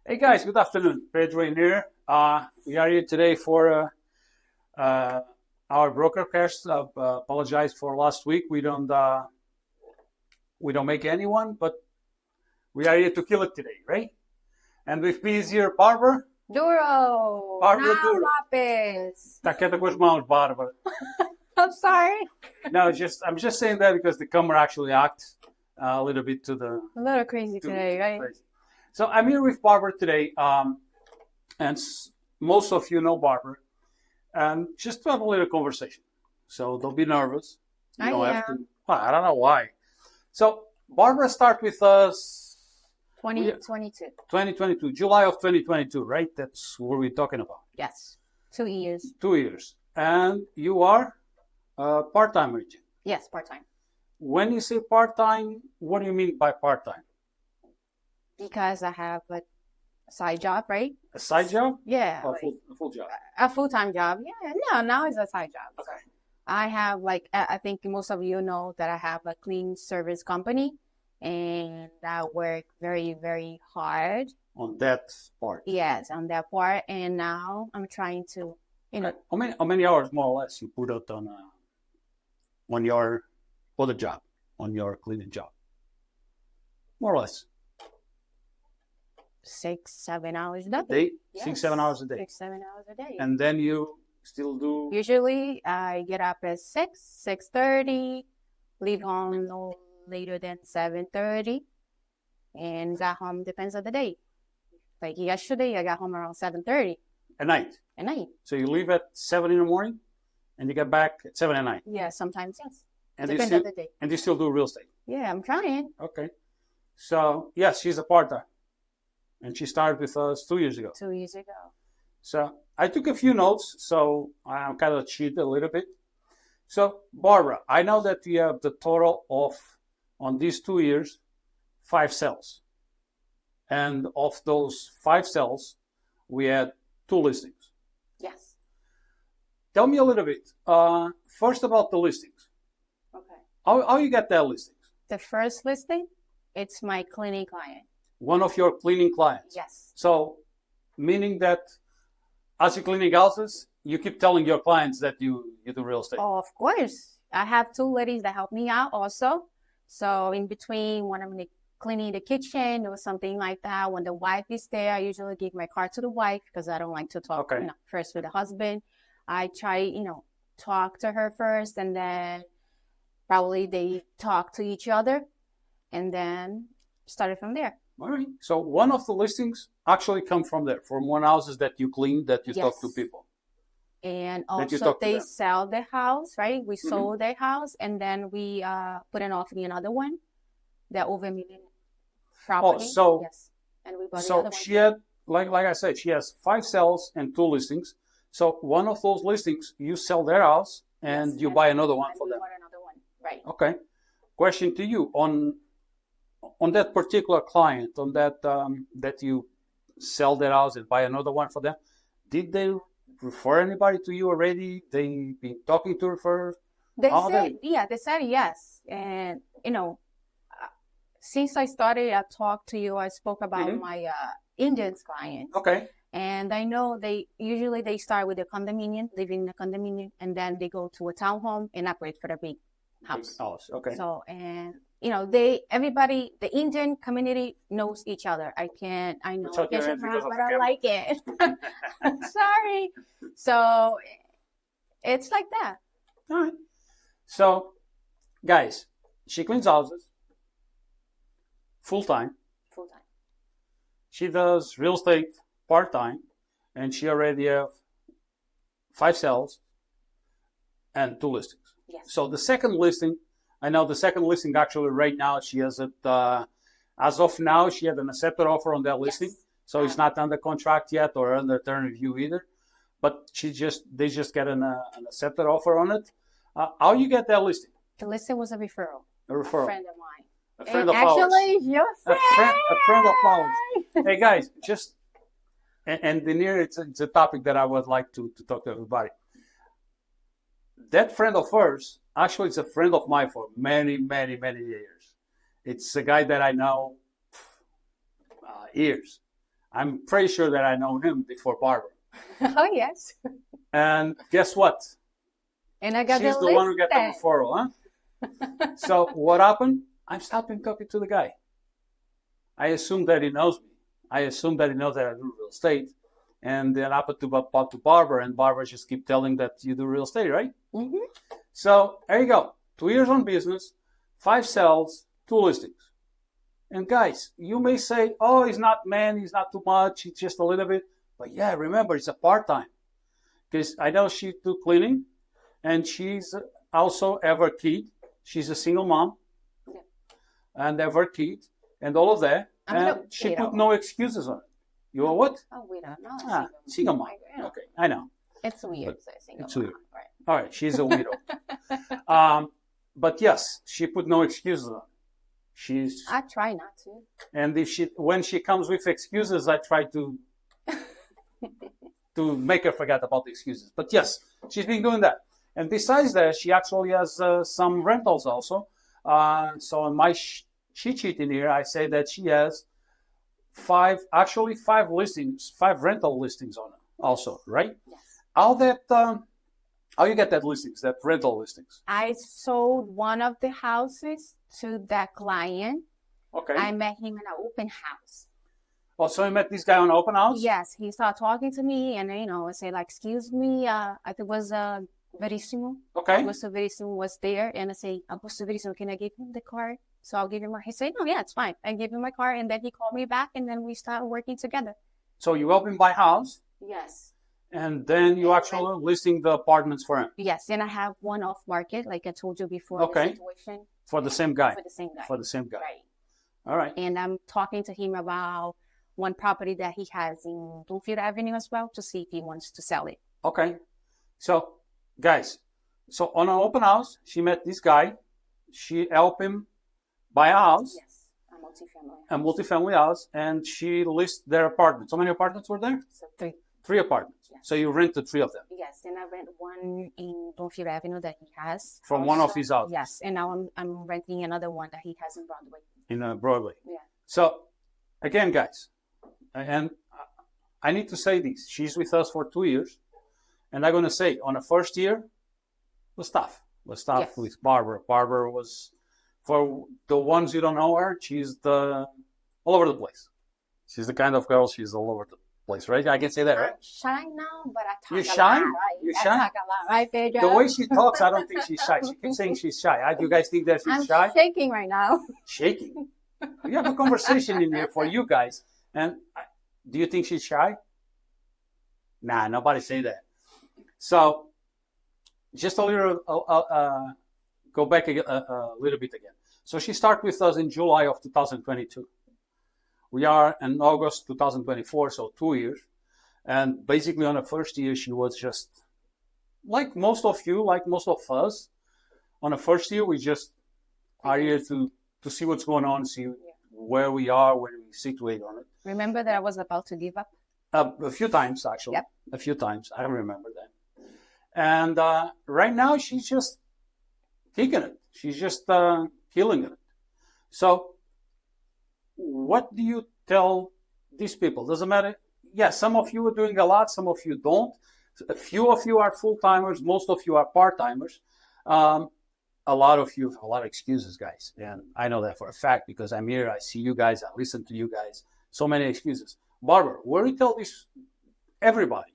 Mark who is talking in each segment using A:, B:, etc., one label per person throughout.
A: Hey guys, good afternoon. Pedro in here. We are here today for our BrokerCast. Apologize for last week. We don't make anyone, but we are here to kill it today, right? And with me is here Barbara.
B: Duro.
A: Barbara
B: Now
A: Duro.
B: Lapis.
A: Tá quieta com as mãos, Barbara.
B: I'm sorry.
A: No, I'm just saying that because the camera actually acts a little bit to the
B: A little crazy today, right?
A: crazy. So I'm here with Barbara today, and most of you know Barbara, and just to have a little conversation. So don't be nervous. You
B: I
A: don't have
B: am.
A: to. Well, I don't know why. So Barbara started with us
B: 2022.
A: 2022, July of 2022, right? That's what we're talking about.
B: Yes. 2 years.
A: 2 years. And you are a part-time agent.
B: Yes, part-time.
A: When you say part-time, what do you mean by part-time?
B: Because I have a side job, right?
A: A side job?
B: Yeah.
A: Or a full job?
B: A full-time job. Yeah. No, now it's a side job.
A: Okay.
B: I have I think most of you know that I have a clean service company and I work very, very hard.
A: On that part?
B: Yes, on that part. And now I'm trying to,
A: How many hours more or less you put out on your other job, on your cleaning job? More or less.
B: 6-7 hours a
A: A
B: day.
A: day?
B: Yes.
A: 6-7 hours a day.
B: 6-7 hours a day.
A: And then you still do?
B: Usually I get up at 6:30, leave home no later than 7:30, and got home depends on the day. Like yesterday, I got home around 7:30
A: At night.
B: at night.
A: So you leave at 7 in the morning and you get back at 7 at night.
B: Yeah, sometimes yes.
A: And
B: Depends on the day.
A: you still do real estate.
B: Yeah, I'm trying.
A: Okay. So yes, she's a part-time. And she started with us 2 years ago.
B: 2 years ago.
A: So I took a few notes, so I'm kind of cheated a little bit. So Barbara, I know that you have the total of, on these 2 years, 5 sales. And of those 5 sales, we had 2 listings.
B: Yes.
A: Tell me a little bit, first about the listings.
B: Okay.
A: How you get that listings?
B: The first listing, it's my cleaning client.
A: One of your cleaning clients.
B: Yes.
A: So, meaning that as you're cleaning houses, you keep telling your clients that you do real estate.
B: Oh, of course. I have 2 ladies that help me out also. So in between when I'm cleaning the kitchen or something like that, when the wife is there, I usually give my card to the wife because I don't like to talk first with the husband. I try, talk to her first and then probably they talk to each other and then started from there.
A: All right. So one of the listings actually come from there, from one houses that you clean, that you talk to
B: Yes.
A: people.
B: And
A: That you
B: also
A: talk to
B: they
A: them.
B: sell the house, right? We sold their house and then we put an offer in another one, the over a million property.
A: so-
B: yes. And we bought the
A: So
B: other
A: she had, like I said, she has 5 sales and 2 listings. So one of those listings, you sell their house and
B: Yes,
A: you
B: and-
A: buy another one
B: and
A: for
B: we
A: them.
B: bought another one. Right.
A: Okay. Question to you on that particular client, on that you sell their house and buy another one for them. Did they refer anybody to you already? They been talking to refer?
B: They
A: All of
B: said,
A: them?
B: they said yes. And, since I started, I talked to you, I spoke about my Indian clients.
A: Okay.
B: And I know they start with a condominium, living in a condominium, and then they go to a townhome and upgrade for a big house.
A: House. Okay.
B: So, and everybody, the Indian community knows each other. I know
A: It's okay,
B: I can't
A: because of
B: but
A: the
B: I
A: camera.
B: like it. Sorry. So, it's like that.
A: All right. So, guys, she cleans houses full time.
B: Full time.
A: She does real estate part time, and she already have 5 sales and 2 listings.
B: Yes.
A: So the second listing, I know the second listing actually right now she has it. As of now, she had an accepted offer on that listing,
B: Yes.
A: so it's not under contract yet or under term review either. But they just get an accepted offer on it. How you get that listing?
B: The listing was a referral.
A: A referral.
B: A friend of mine.
A: A friend
B: And
A: of ours.
B: actually, your
A: A friend of ours.
B: friend.
A: Hey guys, and near it's a topic that I would like to talk to everybody. That friend of hers actually is a friend of mine for many, many, many years. It's a guy that I know years. I'm pretty sure that I know him before Barbara.
B: Oh, yes.
A: And guess what?
B: And I got
A: She's
B: the
A: the one who
B: list
A: got the referral, huh? So what happened? I'm stopping talking to the guy. I assume that he knows me. I assume that he knows that I do real estate. And then I happened to talk to Barbara, and Barbara just keep telling that you do real estate, right?
B: Mm-hmm.
A: So there you go. 2 years on business, 5 sales, 2 listings. And guys, you may say, oh, he's not too much, it's just a little bit. But yeah, remember, it's a part-time. Because I know she do cleaning, and she's also ever kid. She's a single mom, and ever kid, and all of that. And she put no excuses on it. You are what?
B: Oh, we don't know.
A: Single mom. Okay, I know.
B: It's weird.
A: It's weird. Right. All right, she's a widow. But yes, she put no excuses on it.
B: I try not to.
A: And when she comes with excuses, I try to make her forget about the excuses. But yes, she's been doing that. And besides that, she actually has some rentals also. So on my cheat sheet in here, I say that she has 5 listings, 5 rental listings on it also, right?
B: Yes.
A: How you get that listings, that rental listings?
B: I sold one of the houses to that client.
A: Okay.
B: I met him in an open house.
A: Oh, so you met this guy on an open house?
B: Yes, he started talking to me, and I say like, "Excuse me, I think it was Verissimo."
A: Okay.
B: Augusto Verissimo was there, and I say, "Augusto Verissimo, can I give him the card?" So I'll give him my. He said, "No, yeah, it's fine." I gave him my card, and then he called me back, and then we started working together.
A: So you help him buy house?
B: Yes.
A: And then you actually listing the apartments for him?
B: Yes, and I have one off market, like I told you before.
A: Okay.
B: The situation.
A: For the same guy?
B: For the same guy.
A: For the same guy.
B: Right.
A: All right.
B: And I'm talking to him about one property that he has in Bloomfield Avenue as well to see if he wants to sell it.
A: Okay. So, guys, so on an open house, she met this guy. She helped him buy a house.
B: Yes, a multifamily house.
A: A multifamily house, and she listed their apartments. How many apartments were there?
B: So 3.
A: 3 apartments. Yes. So you rented 3 of them?
B: Yes, and I rent one in Bloomfield Avenue that he has.
A: From one of his houses?
B: Yes, and now I'm renting another one that he has in Broadway.
A: In Broadway?
B: Yeah.
A: So, again, guys, and I need to say this. She's with us for 2 years, and I'm going to say, on the first year, it was tough. It was tough with Barbara. Barbara was, for the ones who don't know her, she's all over the place. She's the kind of girl, she's all over the place, right? I can say that, right?
B: I'm shy now, but I talk
A: You're
B: a
A: shy?
B: lot. Right?
A: You're
B: I
A: shy?
B: talk a lot, right, Pedro?
A: The way she talks, I don't think she's shy. She keeps saying she's shy. Do you guys think that she's shy?
B: I'm shaking right now.
A: Shaking? We have a conversation in here for you guys. And do you think she's shy? Nah, nobody say that. So, just a little, go back a little bit again. So she started with us in July of 2022. We are in August 2024, so 2 years. And basically on the first year, she was just like most of you, like most of us. On the first year, we just are here to see what's going on, see where we are, where we situate on it.
B: Remember that I was about to give up?
A: A few times, actually.
B: Yep.
A: A few times. I remember that. And right now, she's just kicking it. She's just killing it. So, what do you tell these people? Doesn't matter. Yeah, some of you are doing a lot, some of you don't. A few of you are full-timers, most of you are part-timers. A lot of you have a lot of excuses, guys. And I know that for a fact because I'm here, I see you guys, I listen to you guys. So many excuses. Barbara, what do you tell this everybody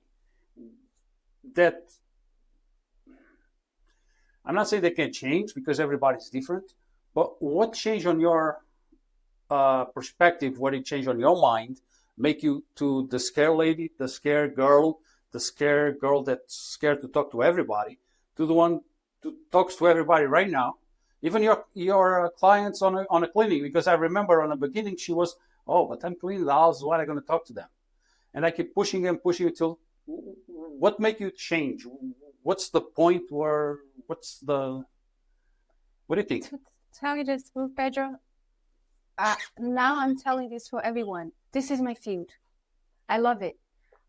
A: that I'm not saying they can change because everybody's different, but what changed on your perspective, what it changed on your mind, make you to the scared lady, the scared girl that's scared to talk to everybody, to the one who talks to everybody right now, even your clients on a clinic, because I remember on the beginning she was, oh, but I'm cleaning the house, why am I going to talk to them? And I keep pushing until, what make you change? What's the point what do you think?
B: To tell you the truth, Pedro, now I'm telling this for everyone. This is my field. I love it.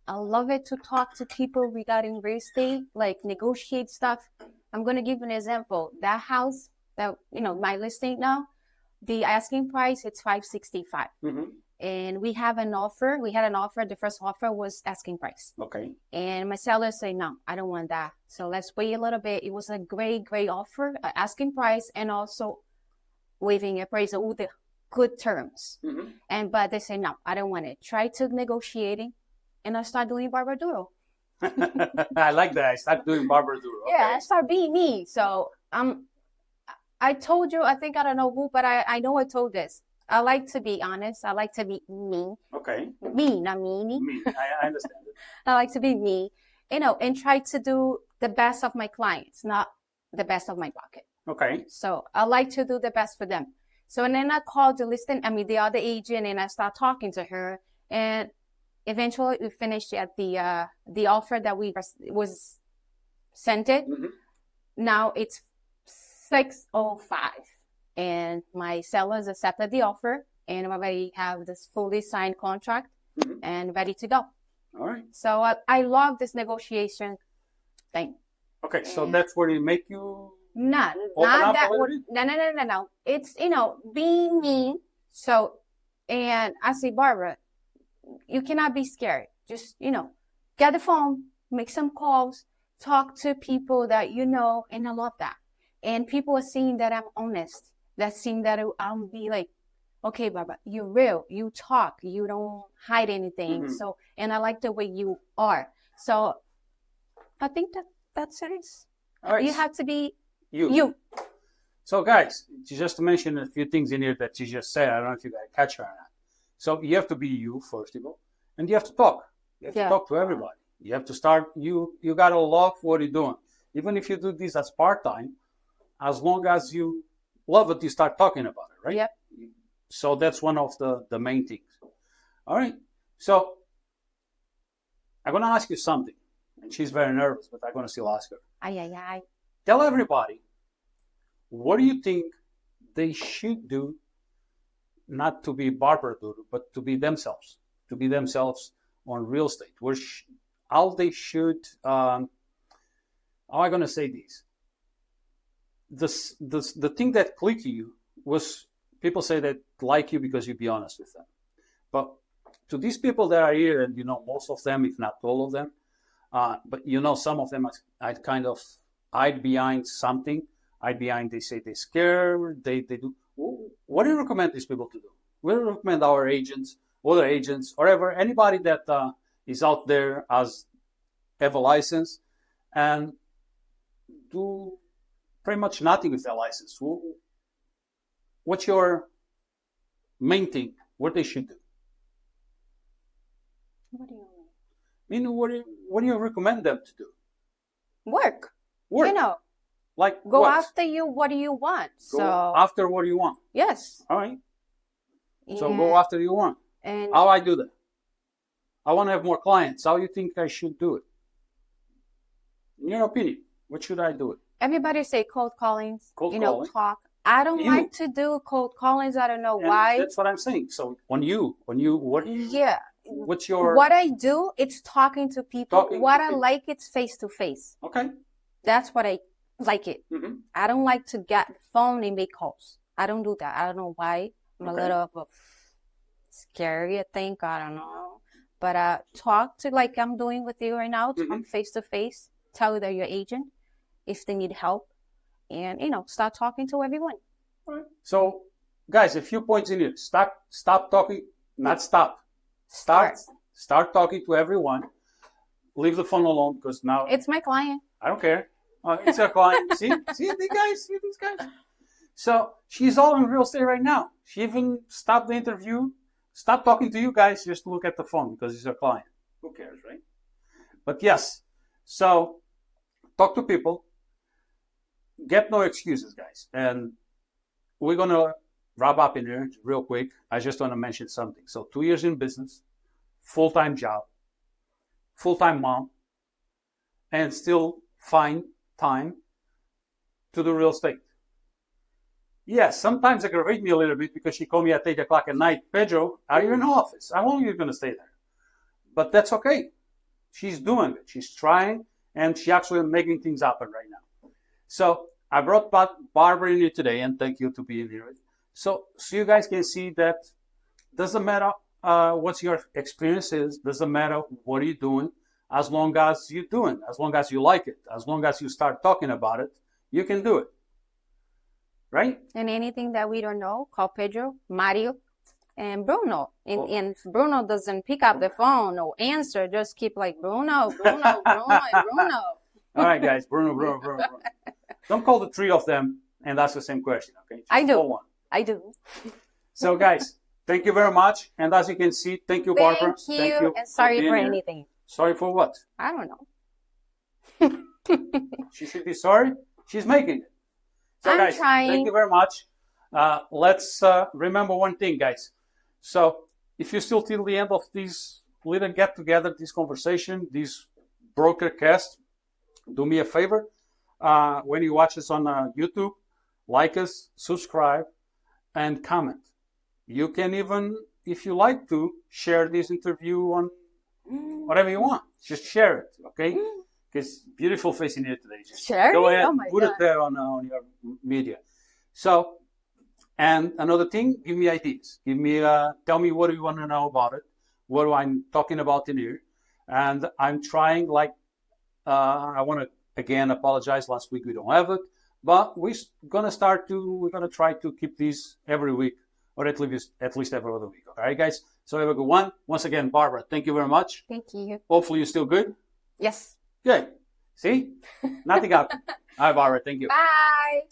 B: I love it to talk to people regarding real estate, like negotiate stuff. I'm going to give an example. That house that, my listing now, the asking price, it's $565.
A: Mm-hmm.
B: and we have an offer. We had an offer. The first offer was asking price.
A: Okay.
B: And my seller said, no, I don't want that. So let's wait a little bit. It was a great offer, asking price, and also waiving appraisal with the good terms. But they say, no, I don't want it. Try to negotiating, and I start doing Barbara Duro.
A: I like that. I start doing Barbara Duro. Okay.
B: Yeah, I start being me. So I told you, I think I don't know who, but I know I told this. I like to be honest. I like to be me.
A: Okay.
B: Me, not meanie.
A: Me. I understand it.
B: I like to be me, and try to do the best of my clients, not the best of my pocket.
A: Okay.
B: So I like to do the best for them. So and then I called the other agent, and I start talking to her, and eventually we finished at the offer that was sent it. Now it's 605, and my sellers accepted the offer, and I already have this fully signed contract and ready to go.
A: All right.
B: So I love this negotiation thing.
A: Okay, so that's where it make you
B: not
A: up
B: that
A: a little
B: word. No. It's being me. So, and I say, Barbara, you cannot be scared. Just get the phone, make some calls, talk to people that you know, and I love that. And people are seeing that I'm honest. They're seeing that I'll be like, okay, Barbara, you're real. You talk. You don't hide anything. So, and I like the way you are. So, I think that's it.
A: All right.
B: You have to be
A: you. So, guys, just to mention a few things in here that you just said. I don't know if you guys catch on that. So, you have to be you, first of all, and you have to talk. You have to talk to everybody. You have to start. You got to love what you're doing. Even if you do this as part-time, as long as you love it, you start talking about it, right?
B: Yep.
A: So that's one of the main things. All right. So I'm going to ask you something. And she's very nervous, but I'm going to still ask her.
B: Ay.
A: Tell everybody, what do you think they should do, not to be Barbara Duro, but to be themselves on real estate? How they should, how am I going to say this? The thing that clicked you was people say that like you because you be honest with them. But to these people that are here, and most of them, if not all of them, but some of them, I'd kind of hide behind something. They say they're scared. They do. What do you recommend these people to do? What do you recommend our agents, other agents, or ever anybody that is out there as have a license and do pretty much nothing with their license? What's your main thing? What they should do?
B: What do you mean?
A: What do you recommend them to do?
B: Work.
A: Like
B: go
A: what?
B: after you. What do you want?
A: Go after what you want.
B: Yes.
A: All right. So go after you want.
B: And
A: how I do that? I want to have more clients. How you think I should do it? In your opinion, what should I do it?
B: Everybody say cold callings.
A: Calling.
B: Talk. I don't like to do cold callings. I don't know why.
A: That's what I'm saying. So what?
B: Yeah.
A: What's your?
B: What I do, it's talking to people. I like, it's face to face.
A: Okay.
B: That's what I like it. I don't like to get the phone and make calls. I don't do that. I don't know why. I'm a little scary, I think. I don't know. But talk to like I'm doing with you right now. Talk face to face. Tell they're your agent if they need help. And, start talking to everyone.
A: Right. So, guys, a few points in here. Stop talking. Not stop. Start talking to everyone. Leave the phone alone because now
B: it's my client.
A: I don't care. It's your client. See these guys. So she's all in real estate right now. She even stopped the interview, stopped talking to you guys just to look at the phone because it's your client. Who cares, right? But yes, so talk to people. Get no excuses, guys. And we're gonna wrap up in here real quick. I just want to mention something. So 2 years in business, full-time job, full-time mom, and still find time to do real estate. Yes, sometimes it aggravates me a little bit because she called me at 8 o'clock at night. Pedro, are you in the office? How long are you going to stay there? But that's okay. She's doing it. She's trying, and she's actually making things happen right now. So I brought Barbara in here today, and thank you to being here. So you guys can see that doesn't matter what your experience is. Doesn't matter what are you doing, as long as you're doing, as long as you like it, as long as you start talking about it, you can do it. Right?
B: And anything that we don't know, call Pedro, Mario, and Bruno. And if Bruno doesn't pick up the phone or answer, just keep like Bruno, Bruno, Bruno, and Bruno.
A: All right, guys. Bruno. Don't call the three of them and ask the same question, okay? Just
B: I do.
A: call one.
B: I do.
A: So, guys, thank you very much. And as you can see, thank you, Barbara.
B: Thank you. And sorry for anything.
A: Sorry for what?
B: I don't know.
A: She should be sorry. She's making it. So,
B: I'm
A: guys,
B: trying.
A: Thank you very much. Let's remember one thing, guys. So, if you're still till the end of this little get-together, this conversation, this BrokerCast, do me a favor. When you watch us on YouTube, like us, subscribe, and comment. You can even, if you like to, share this interview on whatever you want. Just share it, okay? Because beautiful face in here today. Just
B: Share
A: go
B: it?
A: ahead,
B: Oh my
A: put
B: God.
A: it there on your media. So, and another thing, give me ideas. Tell me what do you want to know about it. What do I'm talking about in here? And I'm trying, I want to again apologize. Last week we don't have it, but we're gonna try to keep these every week, or at least every other week. All right, guys. So have a good one. Once again, Barbara, thank you very much.
B: Thank you.
A: Hopefully you're still good.
B: Yes.
A: Good. See, nothing happened. All right, Barbara. Thank you.
B: Bye.